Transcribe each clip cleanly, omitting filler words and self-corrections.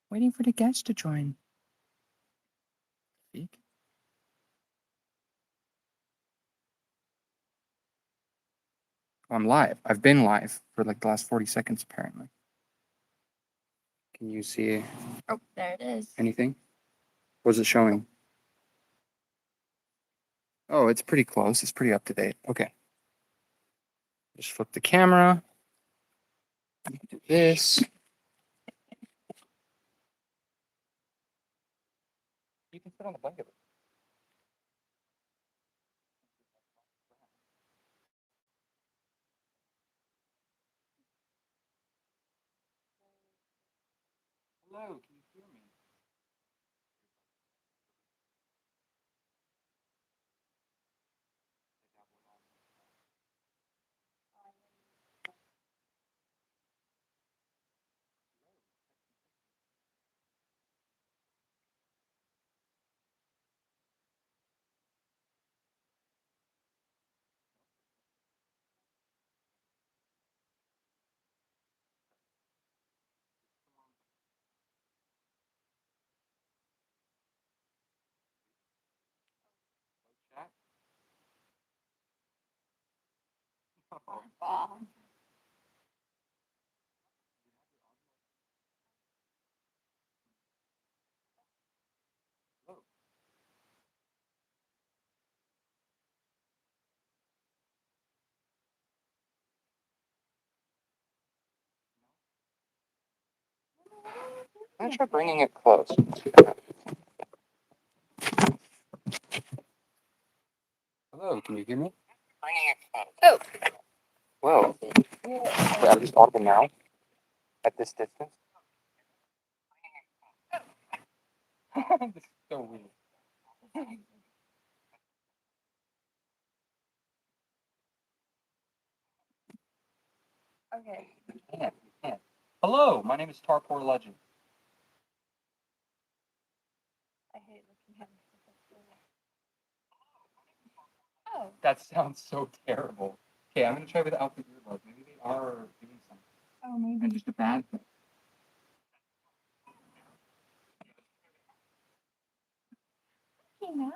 Waiting for the guests to join. Speak. I'm live. I've been live for like the last 40 seconds, apparently. Can you see Oh, there it is. anything? What is it showing? Oh, it's pretty close. It's pretty up to date. Okay. Just flip the camera. Do this. You can sit on the blanket. Hello, can you hear me? Chat? Wow. Hello. I try bringing it close. Hello, can you hear me? Oh, Whoa. Wait, I'm just audible now at this distance. This is so weird. okay. You can't. You can't. Hello, my name is Tarpoor Legend. I hate looking at myself. Oh, That sounds so terrible. Okay, I'm gonna try without the earbuds. Maybe they are doing something. oh, And maybe. just a bad thing. Tina?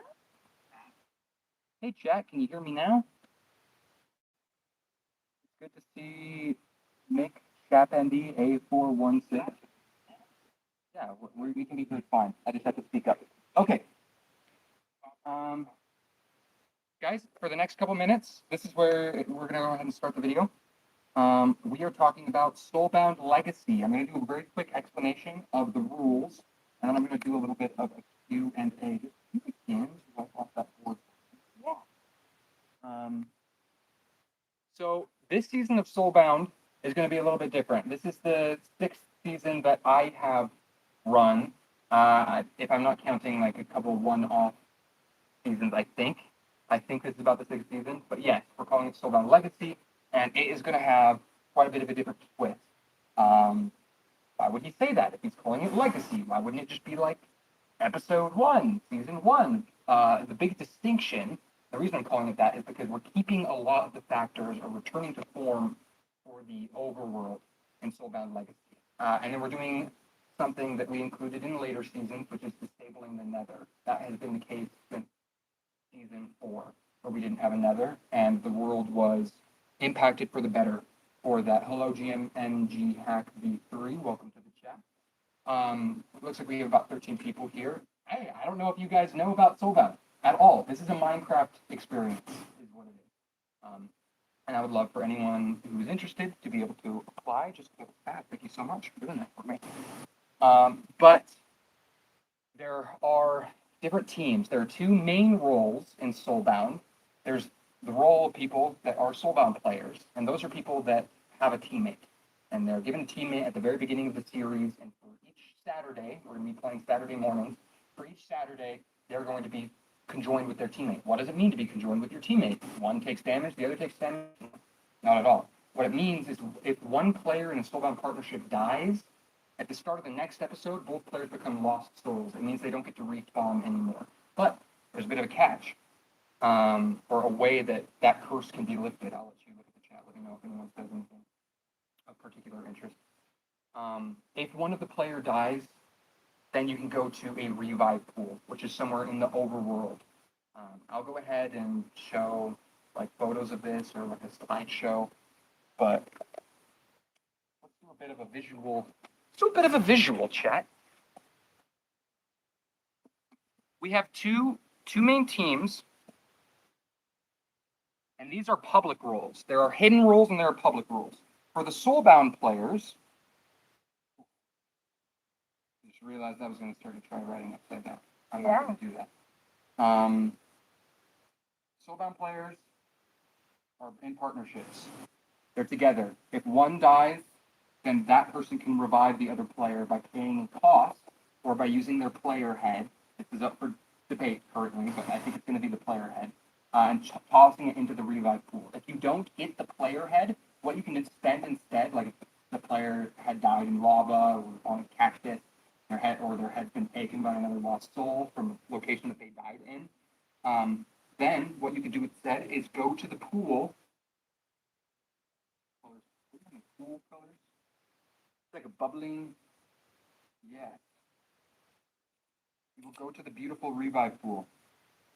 Hey, chat, can you hear me now? It's good to see Nick Shapandy A416. Yeah, we can be heard fine. I just have to speak up. Okay. Um, guys, for the next couple minutes, this is where we're gonna go ahead and start the video. We are talking about Soulbound Legacy. I'm going to do a very quick explanation of the rules, and then I'm going to do a little bit of a Q&A. Just to begin, wipe off that board. Yeah. So this season of Soulbound is going to be a little bit different. This is the sixth season that I have run, if I'm not counting like a couple one-off seasons, I think. I think this is about the sixth season, but yes, we're calling it Soulbound Legacy, and it is going to have quite a bit of a different twist. Um, why would he say that if he's calling it Legacy? Why wouldn't it just be like Episode 1, Season 1? The big distinction, the reason I'm calling it that is because we're keeping a lot of the factors or returning to form for the overworld in Soulbound Legacy. And then we're doing something that we included in later seasons, which is disabling the Nether. That has been the case since season 4, where we didn't have a Nether, and the world was impacted for the better for that. Hello, GMNG Hack V3. Welcome to the chat. It looks like we have about 13 people here. Hey, I don't know if you guys know about Soulbound at all. This is a Minecraft experience, is what it is. And I would love for anyone who is interested to be able to apply. Just click that. Thank you so much for doing that for me. But there are different teams. There are two main roles in Soulbound. There's the role of people that are Soulbound players, and those are people that have a teammate. And they're given a teammate at the very beginning of the series, and for each Saturday, we're going to be playing Saturday mornings. For each Saturday, they're going to be conjoined with their teammate. What does it mean to be conjoined with your teammate? One takes damage, the other takes damage? Not at all. What it means is if one player in a Soulbound partnership dies, at the start of the next episode, both players become lost souls. It means they don't get to respawn anymore. But there's a bit of a catch, or a way that that curse can be lifted. I'll let you look at the chat. Let me know if anyone says anything of particular interest. If one of the player dies then you can go to a revive pool, which is somewhere in the overworld. I'll go ahead and show like photos of this or like a slideshow, but let's do a bit of a visual. Let's do a bit of a visual chat. We have two main teams, and these are public roles. There are hidden roles and there are public roles. For the Soulbound players, I just realized I was going to start to try writing upside down. I'm not going to do that. Soulbound players are in partnerships. They're together. If one dies, then that person can revive the other player by paying a cost or by using their player head. This is up for debate currently, but I think it's going to be the player head. And tossing it into the revive pool. If you don't get the player head, what you can spend instead, like if the player had died in lava or on a cactus, their head's been taken by another lost soul from the location that they died in, then what you can do instead is go to the pool. Pool colors. It's like a bubbling. Yeah. You will go to the beautiful revive pool.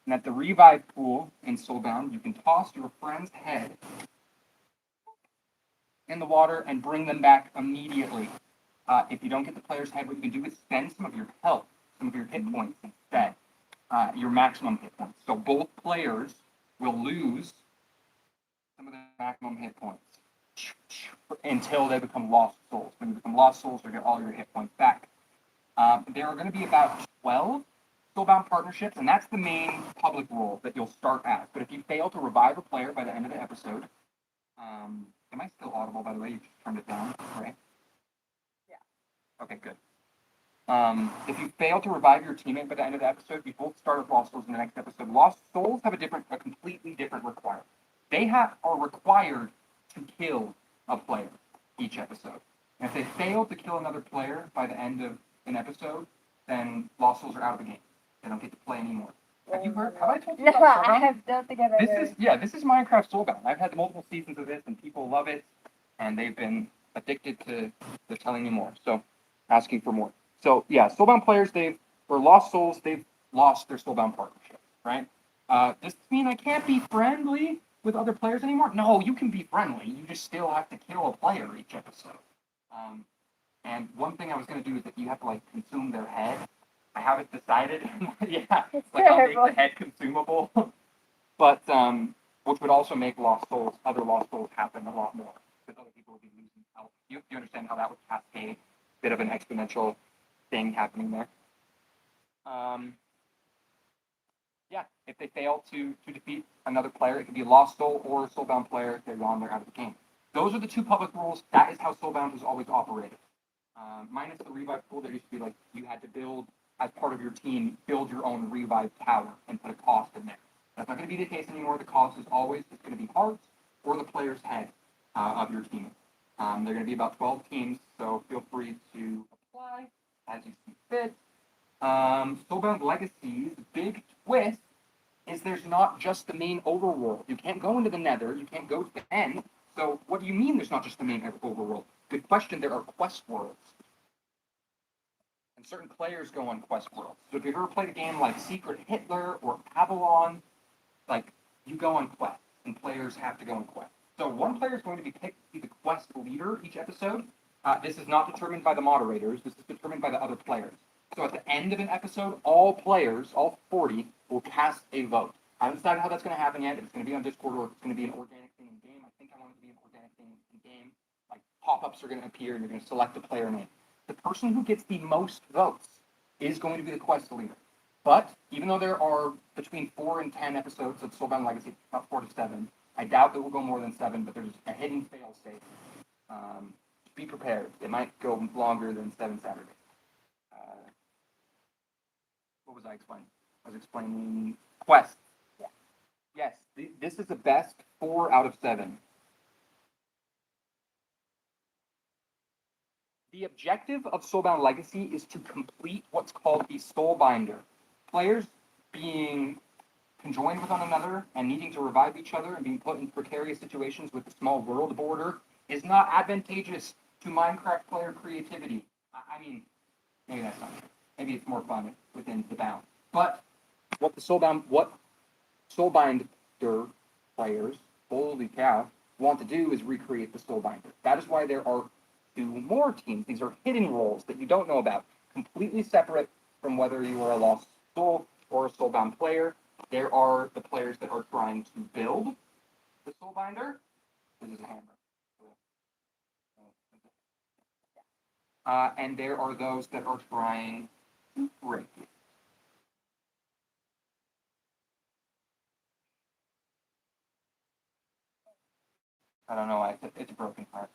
And at the revive pool in Soulbound, you can toss your friend's head in the water and bring them back immediately. If you don't get the player's head, what you can do is spend some of your health, some of your hit points instead, your maximum hit points. So both players will lose some of their maximum hit points until they become lost souls. When you become lost souls, you get all your hit points back. There are going to be about 12 Soulbound partnerships, and that's the main public role that you'll start at. But if you fail to revive a player by the end of the episode, am I still audible, by the way? You just turned it down, right? Yeah. Okay, good. If you fail to revive your teammate by the end of the episode, you both start with Lost Souls in the next episode. Lost Souls have a completely different requirement. They are required to kill a player each episode. And if they fail to kill another player by the end of an episode, then Lost Souls are out of the game. They don't get to play anymore. Have you heard? Have I told you about Soulbound? Don't think I've ever. This is Minecraft Soulbound. I've had multiple seasons of this, and people love it, and they've been addicted to telling me more. So, asking for more. So yeah, Soulbound players, for Lost Souls, they've lost their Soulbound partnership, right? Does this mean I can't be friendly with other players anymore? No, you can be friendly. You just still have to kill a player each episode. And one thing I was going to do is that you have to like consume their head. I haven't decided. Yeah, I'll make the head consumable. But which would also make other Lost Souls happen a lot more because other people would be losing health. You understand how that would cascade? Bit of an exponential thing happening there. Yeah, if they fail to defeat another player, it could be a Lost Soul or a Soulbound player. If they're gone, they're out of the game. Those are the two public rules. That is how Soulbound has always operated. Minus the revive pool, there used to be like you had to build as part of your team, build your own revive tower and put a cost in there. That's not going to be the case anymore. The cost is always just going to be hearts or the player's head of your team. There are going to be about 12 teams, so feel free to apply as you see fit. Soulbound Legacy's big twist is there's not just the main overworld. You can't go into the Nether. You can't go to the end. So what do you mean there's not just the main overworld? Good question. There are quest worlds. And certain players go on quest worlds. So if you've ever played a game like Secret Hitler or Avalon, like you go on quests, and players have to go on quests. So one player is going to be picked to be the quest leader each episode. This is not determined by the moderators. This is determined by the other players. So at the end of an episode, all players, all 40, will cast a vote. I haven't decided how that's going to happen yet. If it's going to be on Discord or if it's going to be an organic thing in game. I think I want it to be an organic thing in game. Like pop-ups are going to appear and you're going to select the player name. The person who gets the most votes is going to be the quest leader. But even though there are between 4 and 10 episodes of Soulbound Legacy, about 4 to 7, I doubt that we'll go more than 7, but there's a hidden fail-safe. Be prepared. It might go longer than 7 Saturdays. What was I explaining? I was explaining quests. Yeah. Yes, this is the best 4 out of 7. The objective of Soulbound Legacy is to complete what's called the Soulbinder. Players being conjoined with one another and needing to revive each other and being put in precarious situations with a small world border is not advantageous to Minecraft player creativity. I mean, maybe that's not true. maybe it's more fun within the bound. But what Soulbinder players, holy cow, want to do is recreate the Soulbinder. That is why there are two more teams. These are hidden roles that you don't know about, completely separate from whether you are a Lost Soul or a Soulbound player. There are the players that are trying to build the Soulbinder. This is a hammer. And there are those that are trying to break it. I don't know why it's a broken part.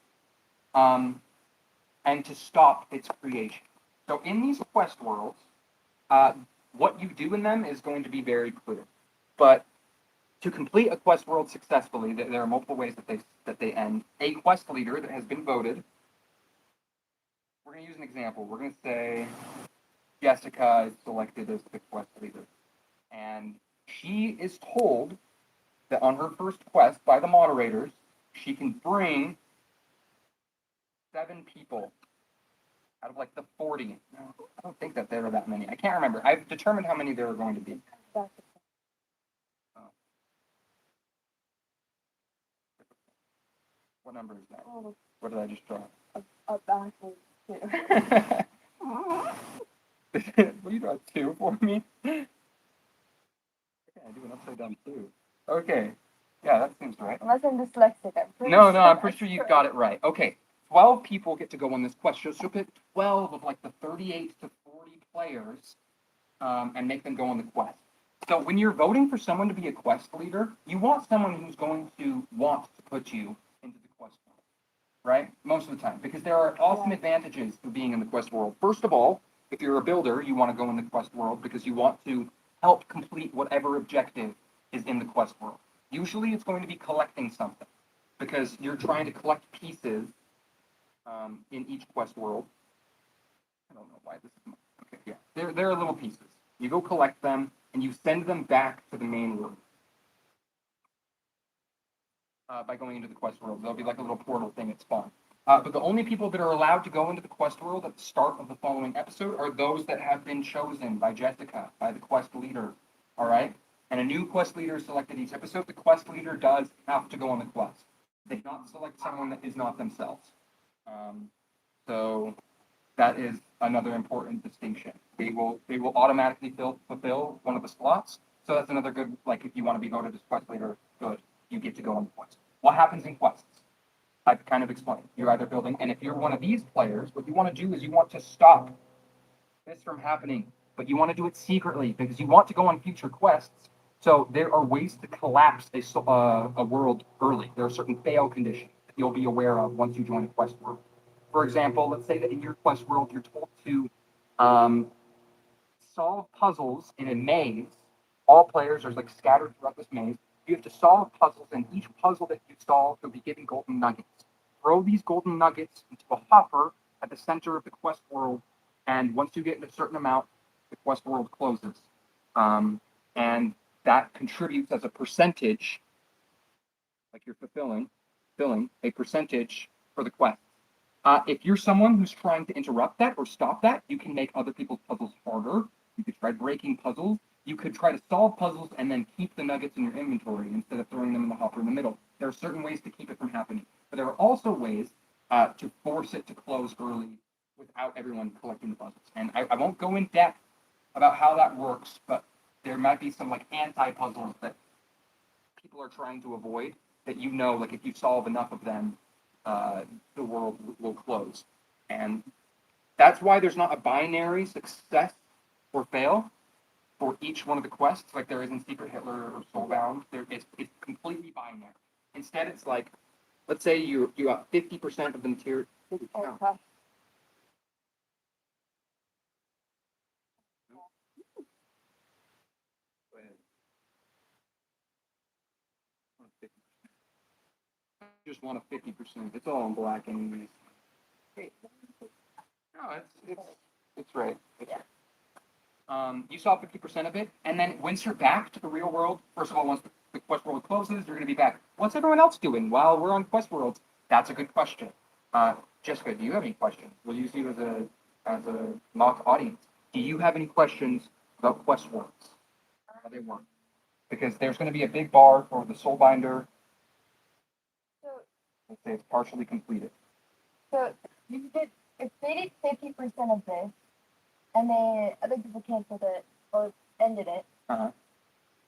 And to stop its creation. So in these quest worlds, what you do in them is going to be very clear. But to complete a quest world successfully, there are multiple ways that they end. A quest leader that has been voted. We're going to use an example. We're going to say Jessica is selected as the quest leader, and she is told that on her first quest by the moderators, she can bring 7 people out of like the 40. No, I don't think that there are that many. I can't remember. I've determined how many there are going to be. Oh. What number is that? Oh, What did I just draw? a backwards too. Will you draw 2 for me? Okay, I do an upside down 2. Okay. Yeah, that seems right. Unless I'm dyslexic, I'm pretty No, sure I'm pretty that's sure you've correct. got it right. Okay. 12 people get to go on this quest. So she'll pick 12 of like the 38 to 40 players and make them go on the quest. So when you're voting for someone to be a quest leader, you want someone who's going to want to put you into the quest world, right? Most of the time, because there are awesome advantages to being in the quest world. First of all, if you're a builder, you want to go in the quest world because you want to help complete whatever objective is in the quest world. Usually it's going to be collecting something because you're trying to collect pieces in each quest world. I don't know why this is. Okay, yeah, they're little pieces. You go collect them and you send them back to the main world by going into the quest world. There'll be like a little portal thing at spawn. But the only people that are allowed to go into the quest world at the start of the following episode are those that have been chosen by Jessica, by the quest leader. All right? And a new quest leader is selected each episode. The quest leader does have to go on the quest. They cannot select someone that is not themselves. So that is another important distinction. They will automatically fulfill one of the slots. So that's another good, like if you want to be voted as quest leader, good. You get to go on the quest. What happens in quests? I've kind of explained. You're either building, and if you're one of these players, what you want to do is you want to stop this from happening, but you want to do it secretly because you want to go on future quests. So there are ways to collapse a world early. There are certain fail conditions that you'll be aware of once you join a quest world. For example, let's say that in your quest world you're told to solve puzzles in a maze. All players are like scattered throughout this maze. You have to solve puzzles, and each puzzle that you solve, you'll be given golden nuggets. Throw these golden nuggets into a hopper at the center of the quest world, and once you get a certain amount, the quest world closes. And that contributes as a percentage, like you're filling a percentage for the quest. If you're someone who's trying to interrupt that or stop that, you can make other people's puzzles harder. You could try breaking puzzles. You could try to solve puzzles and then keep the nuggets in your inventory instead of throwing them in the hopper in the middle. There are certain ways to keep it from happening, but there are also ways to force it to close early without everyone collecting the puzzles. And I won't go in depth about how that works, but there might be some like anti-puzzles that people are trying to avoid that like if you solve enough of them, the world will close. And that's why there's not a binary success or fail for each one of the quests, like there is in Secret Hitler or Soulbound. It's completely binary. Instead, it's like, let's say you got 50% of the material. Holy cow. Okay. Go ahead. Just want a 50%. It's all in black anyways. No, it's right. Yeah. You saw 50% of it, and then once you're back to the real world, first of all, once the quest world closes, you're going to be back. What's everyone else doing while we're on quest worlds? That's a good question. Jessica, do you have any questions? We'll use you as a mock audience. Do you have any questions about quest worlds? How they work? Because there's going to be a big bar for the Soulbinder. So, Let's say it's partially completed. so if they did 50% of this, and then other people canceled it or ended it, Uh-huh.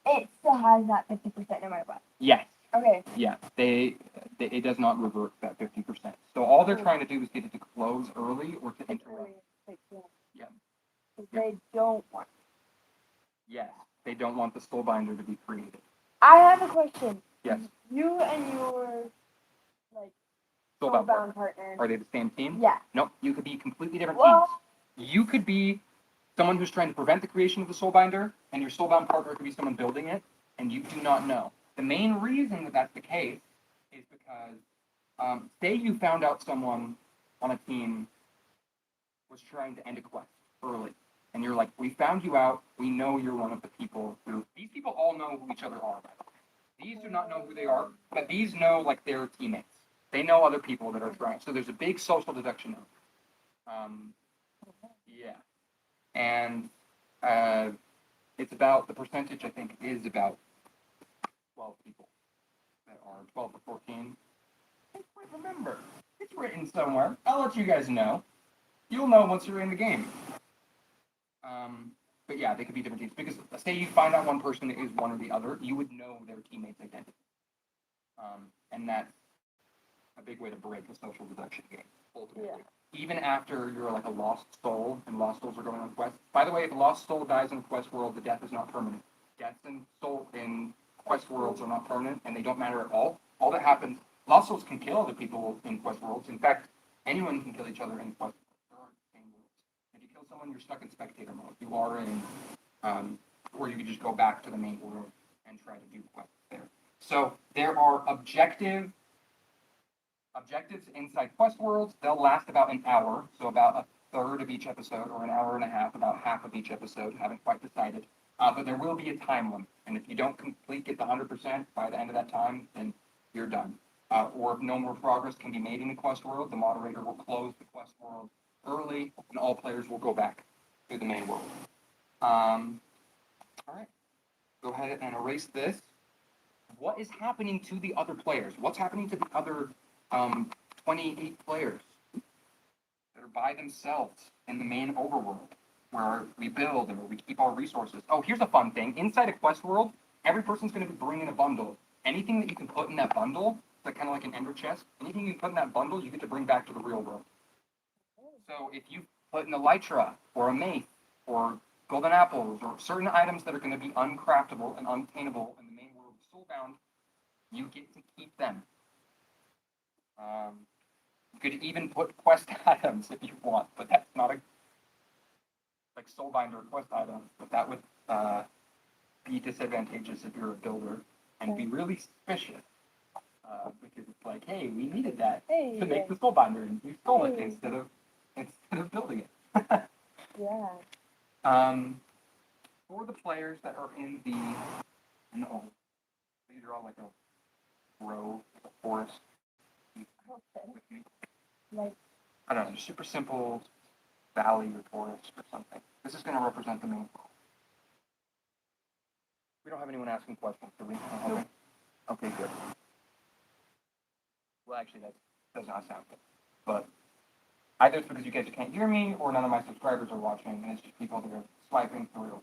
it still has that 50% no matter what. Yes. Okay. Yeah. It does not revert that 50%. So all they're trying to do is get it to close early or to interrupt. Yeah. Because they don't want. Yes. They don't want the Soulbinder to be created. I have a question. Yes. You and your like Soulbound Soulbound partner. Are they the same team? Yeah. No, you could be completely different Well, teams. You could be someone who's trying to prevent the creation of the Soulbinder, and your Soulbound partner could be someone building it, and you do not know. The main reason that that's the case is because, say you found out someone on a team was trying to end a quest early, and you're like, we found you out, we know you're one of the people who, these people all know who each other are, by the way. These do not know who they are, but these know, like, their teammates. They know other people that are trying, so there's a big social deduction. Yeah. And it's about, the percentage, I think, is about 12 people that are 12 to 14. I can't remember. It's written somewhere. I'll let you guys know. You'll know once you're in the game. But yeah, they could be different teams. Because say you find out one person is one or the other, you would know their teammate's identity. And that's a big way to break the social deduction game, ultimately. Yeah. Even after you're like a lost soul, and lost souls are going on quests. By the way, if a lost soul dies in a quest world, the death is not permanent. Deaths in quest worlds are not permanent, and they don't matter at all. All that happens, lost souls can kill other people in quest worlds. In fact, anyone can kill each other in quest worlds. If you kill someone, you're stuck in spectator mode. You are in, or you can just go back to the main world and try to do quests there. So there are objectives inside quest worlds. They'll last about an hour, so about a third of each episode, or an hour and a half, about half of each episode. Haven't quite decided. But there will be a time limit, and if you don't get the 100% by the end of that time, then you're done. Or if no more progress can be made in the quest world, the moderator will close the quest world early, and all players will go back to the main world. All right. Go ahead and erase this. What is happening to the other players? What's happening to the other 28 players that are by themselves in the main overworld, where we build and where we keep our resources? Oh, here's a fun thing. Inside a quest world, every person's going to be bringing a bundle. Anything that you can put in that bundle, like kind of like an ender chest, anything you can put in that bundle, you get to bring back to the real world. So if you put in a Lytra or a Mace or golden apples or certain items that are going to be uncraftable and untainable in the main world of Soulbound, you get to keep them. You could even put quest items if you want, but that's not a like Soulbinder quest items, but that would be disadvantageous if you're a builder and be really suspicious. Because it's like, hey, we needed that to make the Soulbinder, and you stole it instead of building it. Yeah. For the players that are in the these are all like a grove, like a forest. Okay. Like, I don't know, super simple valley or forest or something. This is going to represent the main world. We don't have anyone asking questions, do we? Okay. Okay, good. Well, actually, that does not sound good. But either it's because you guys can't hear me, or none of my subscribers are watching, and it's just people that are swiping through.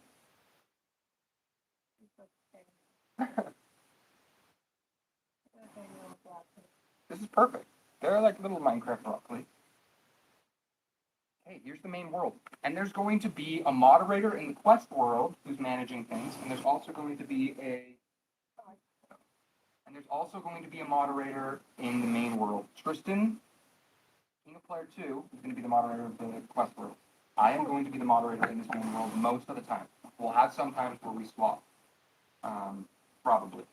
This is perfect. They're like little Minecraft broccoli. Hey, here's the main world. And there's going to be a moderator in the quest world who's managing things, and there's also going to be a moderator in the main world. Tristan, King of Player 2, is going to be the moderator of the quest world. I am going to be the moderator in this main world most of the time. We'll have some times where we swap, probably,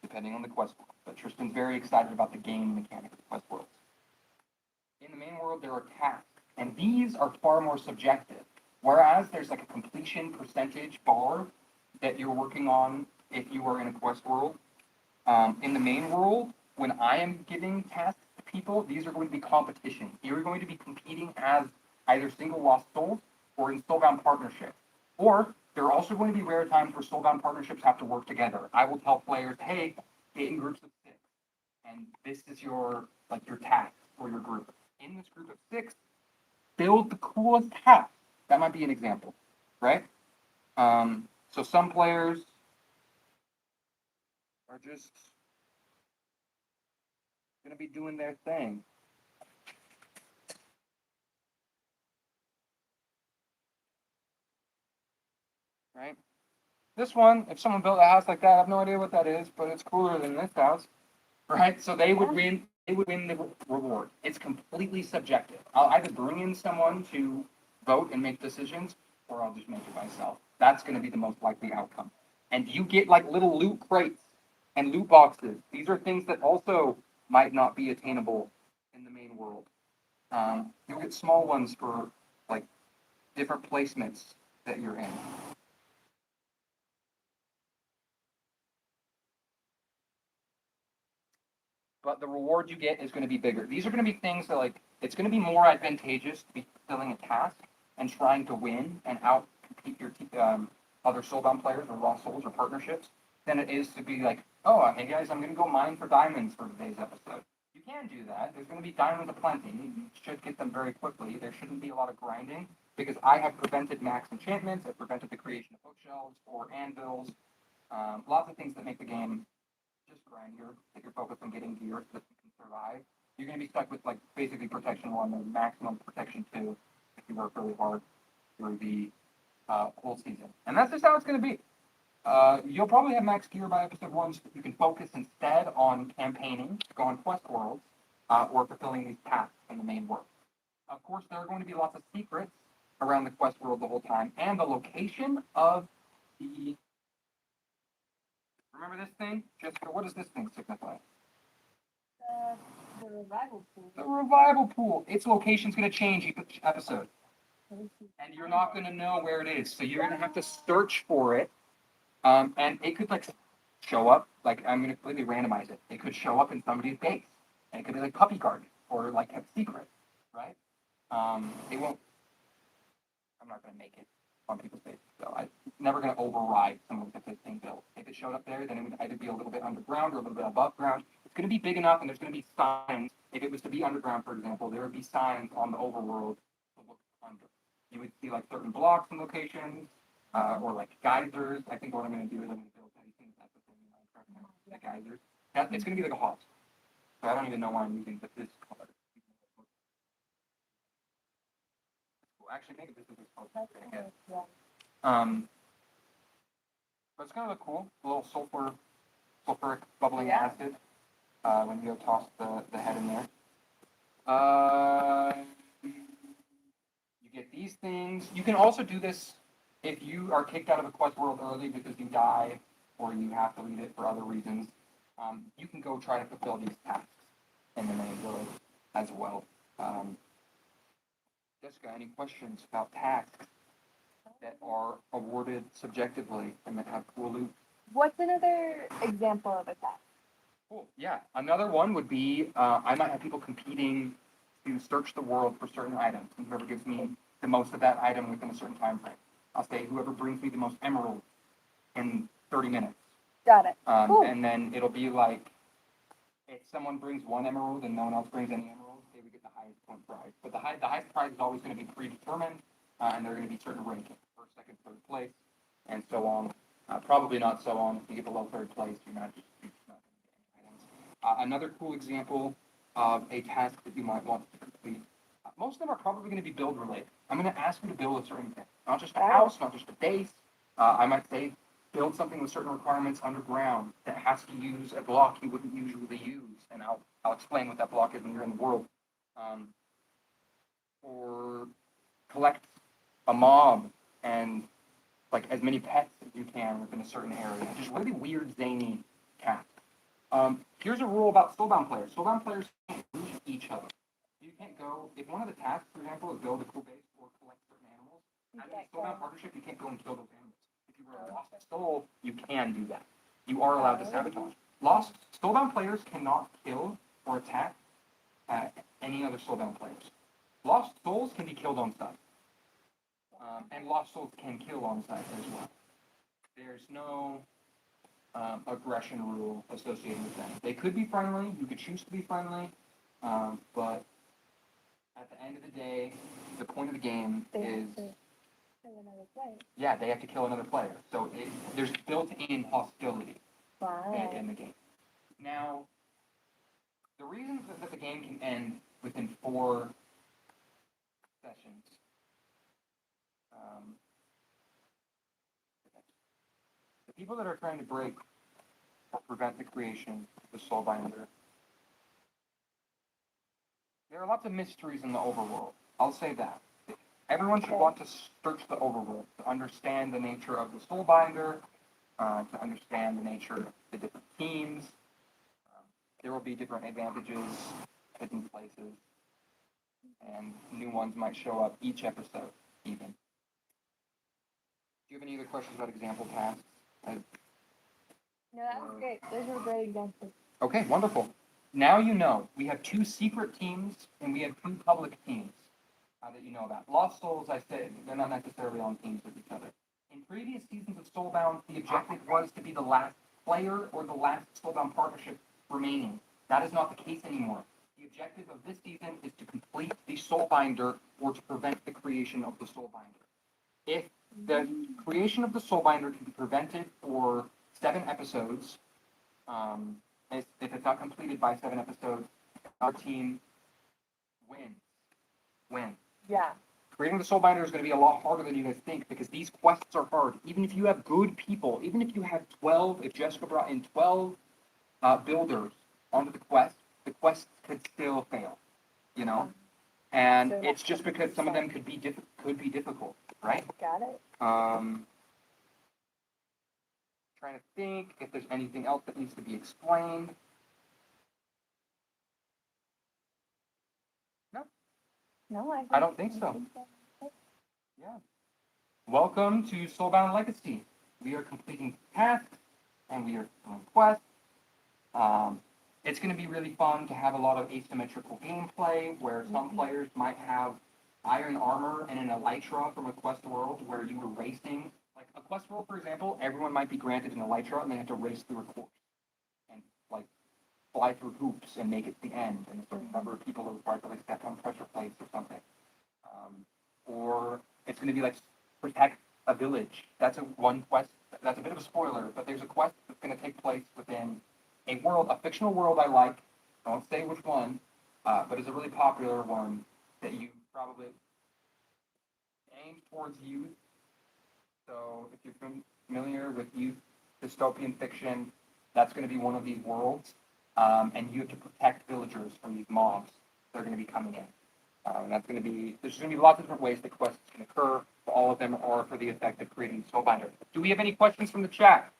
depending on the quest world. But Tristan's very excited about the game mechanic of the quest world. In the main world, there are tasks, and these are far more subjective. Whereas there's like a completion percentage bar that you're working on if you are in a quest world. In the main world, when I am giving tasks to people, these are going to be competition. You're going to be competing as either single lost souls or in Soulbound partnerships. Or there are also going to be rare times where Soulbound partnerships have to work together. I will tell players, hey, get in groups of 6, and this is your task for your group. In this group of 6, build the coolest hat. That might be an example, right? So some players are just going to be doing their thing. Right? This one, if someone built a house like that, I have no idea what that is, but it's cooler than this house, right? So they would win. They would win the reward. It's completely subjective. I'll either bring in someone to vote and make decisions, or I'll just make it myself. That's going to be the most likely outcome. And you get like little loot crates and loot boxes. These are things that also might not be attainable in the main world. You'll get small ones for like different placements that you're in. But the reward you get is going to be bigger. These are going to be things that like it's going to be more advantageous to be fulfilling a task and trying to win and out compete your other Soulbound players or Lost Souls or partnerships than it is to be like, oh, hey guys, I'm going to go mine for diamonds for today's episode. You can do that. There's going to be diamonds aplenty. You should get them very quickly. There shouldn't be a lot of grinding because I have prevented max enchantments. I've prevented the creation of bookshelves or anvils. Lots of things that make the game just grindier if you're focused on getting gear so that you can survive. You're going to be stuck with like basically protection 1 and maximum protection 2 if you work really hard through the whole season. And that's just how it's going to be. You'll probably have max gear by episode 1 so that you can focus instead on campaigning, go on quest worlds, or fulfilling these tasks in the main world. Of course, there are going to be lots of secrets around the quest world the whole time, and the location of the. Remember this thing? Jessica, what does this thing signify? The revival pool. The revival pool. Its location's going to change each episode. And you're not going to know where it is. So you're going to have to search for it. And it could like show up, like I'm going to completely randomize it. It could show up in somebody's base. And it could be like puppy garden or like a secret, right? It won't, I'm not going to make it on people's bases. So I'm never going to override someone with this thing built. If it showed up there, then it would either be a little bit underground or a little bit above ground. It's going to be big enough, and there's going to be signs. If it was to be underground, for example, there would be signs on the overworld to look under. You would see like certain blocks and locations, or like geysers. I think what I'm going to do is I'm going to build anything that's the thing in Minecraft, the geysers. It's going to be like a house. So I don't even know why I'm using this color. Actually, maybe this is this color. But it's going to look cool. A little sulfuric bubbling acid when you go toss the head in there. You get these things. You can also do this if you are kicked out of a quest world early because you die or you have to leave it for other reasons. You can go try to fulfill these tasks in the main world as well. Jessica, any questions about tasks that are awarded subjectively and that have cool loot? What's another example of a task? Cool. Yeah. Another one would be I might have people competing to search the world for certain items, and whoever gives me the most of that item within a certain time frame. I'll say whoever brings me the most emeralds in 30 minutes. Got it. Cool. And then it'll be like if someone brings 1 emerald and no one else brings any emeralds, they would get the highest point prize. But the highest prize is always going to be predetermined, and there are going to be certain rankings, first, second, third place, and so on. Probably not so on. If you get below 3rd place, you're not going to get any items. Another cool example of a task that you might want to complete. Most of them are probably going to be build related. I'm going to ask you to build a certain thing, not just a house, not just a base. I might say build something with certain requirements underground that has to use a block you wouldn't usually use, and I'll explain what that block is when you're in the world. Or collect a mob and like as many pets as you can within a certain area. Just really weird, zany tasks. Here's a rule about Soulbound players. Soulbound players can't lose each other. You can't go, if one of the tasks, for example, is build a cool base or collect certain animals, as a Soulbound partnership, you can't go and kill those animals. If you were a Lost Soul, you can do that. You are allowed to sabotage. Lost Soulbound players cannot kill or attack any other Soulbound players. Lost Souls can be killed on sight. And Lost Souls can kill on site as well. There's no aggression rule associated with them. They could be friendly. You could choose to be friendly, but at the end of the day, the point of the game is kill another player. yeah, they have to kill another player. So there's built-in hostility Wow. in the game. Now, the reason that the game can end within 4 sessions. The people that are trying to break or prevent the creation of the Soulbinder, there are lots of mysteries in the overworld. I'll say that. Everyone should want to search the overworld to understand the nature of the Soulbinder, to understand the nature of the different teams. There will be different advantages, hidden places, and new ones might show up each episode, even. Do you have any other questions about example tasks? No, that was great. Those were great examples. Okay, wonderful. Now you know. We have 2 secret teams, and we have 2 public teams that you know about. Lost Souls, I said, they're not necessarily on teams with each other. In previous seasons of Soulbound, the objective was to be the last player or the last Soulbound partnership remaining. That is not the case anymore. The objective of this season is to complete the Soulbinder or to prevent the creation of the Soulbinder. If the creation of the Soulbinder can be prevented for 7 episodes, if it's not completed by 7 episodes, our team wins. Yeah. Creating the Soulbinder is going to be a lot harder than you guys think because these quests are hard. Even if you have good people, even if you have 12, if Jessica brought in 12 builders onto the quests could still fail, you know? And So it's just because some of them could be difficult, right? Got it. Trying to think if there's anything else that needs to be explained. No, I don't think so. Yeah. Welcome to Soulbound Legacy. We are completing tasks and we are doing quests. It's going to be really fun to have a lot of asymmetrical gameplay where some players might have iron armor and an elytra from a quest world where you were racing. Like a quest world, for example, everyone might be granted an elytra and they have to race through a course and like fly through hoops and make it to the end. And a certain number of people are required to like step on pressure plates or something. Or it's going to be like protect a village. That's one quest. That's a bit of a spoiler, but there's a quest that's going to take place within a world, a fictional world I like. I won't say which one, but it's a really popular one that you probably aim towards youth. So if you're familiar with youth dystopian fiction, that's going to be one of these worlds, and you have to protect villagers from these mobs that are going to be coming in. And that's going to be, there's going to be lots of different ways that quests can occur, but all of them are for the effect of creating Soulbinder. Do we have any questions from the chat?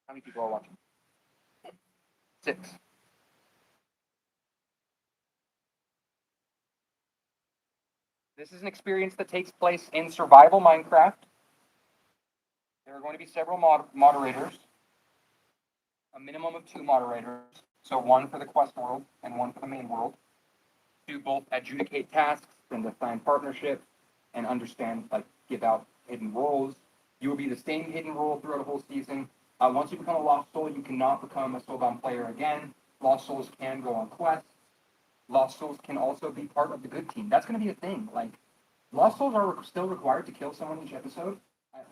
How many people are watching? 6. This is an experience that takes place in survival Minecraft. There are going to be several moderators, a minimum of 2 moderators, so 1 for the quest world and 1 for the main world, to both adjudicate tasks and define partnerships and understand, like, give out hidden roles. You will be the same hidden role throughout a whole season. Once you become a Lost Soul, you cannot become a Soulbound player again. Lost Souls can go on quests. Lost Souls can also be part of the good team. That's going to be a thing. Like, Lost Souls are still required to kill someone each episode.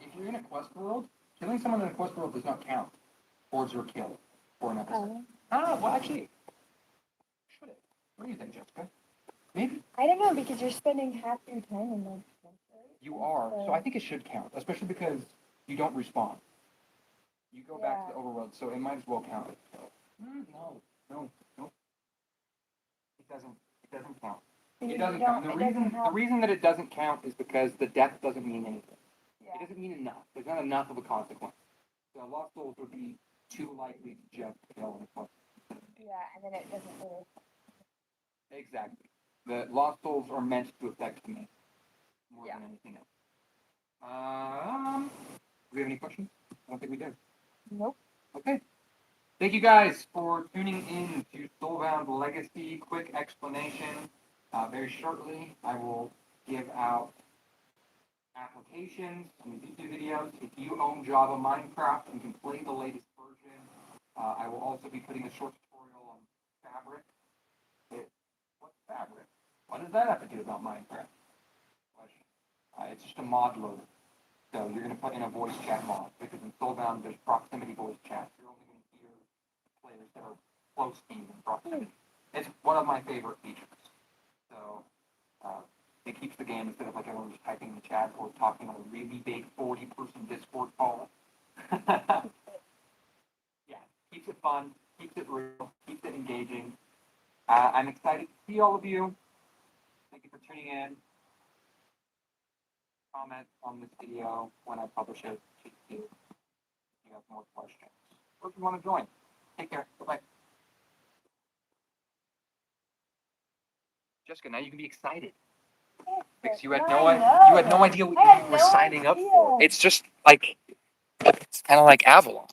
If you're in a quest world, killing someone in a quest world does not count towards your kill for an episode. Well, actually, should it? What do you think, Jessica? Maybe. I don't know because you're spending half your time in those quests, right? You are. So I think it should count, especially because you don't respawn. You go back to the overworld, so it might as well count. No. It doesn't count. It doesn't count. The reason that it doesn't count is because the death doesn't mean anything. Yeah. It doesn't mean enough. There's not enough of a consequence. So Lost Souls would be too likely to just kill in a quest. Yeah, and then it doesn't really. Exactly. The Lost Souls are meant to affect me more than anything else. Do we have any questions? I don't think we do. Nope. Okay. Thank you guys for tuning in to Soulbound Legacy. Quick explanation. Very shortly, I will give out applications and YouTube videos. If you own Java Minecraft and can play the latest version, I will also be putting a short tutorial on Fabric. What's Fabric? What does that have to do about Minecraft? It's just a mod loader. So you're going to put in a voice chat mod because in Soulbound there's proximity voice chat. You're only going to hear players that are close to you in proximity. It's one of my favorite features. So it keeps the game instead of like everyone just typing in the chat or talking on a really big 40-person Discord call. Yeah, keeps it fun, keeps it real, keeps it engaging. I'm excited to see all of you. Thank you for tuning in. Comment on this video when I publish it to see if you have more questions or if you want to join. Take care. Bye-bye. Jessica, now you can be excited. Because you had no idea what you were signing up for. It's just like it's kind of like Avalon,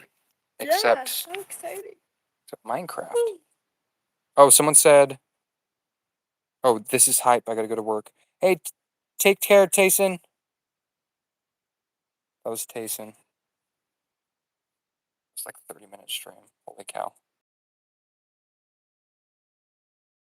except so exciting. Minecraft. Oh, someone said, "Oh, this is hype. I gotta go to work." Hey, take care, Tayson. That was Tayson. It's like a 30-minute stream. Holy cow.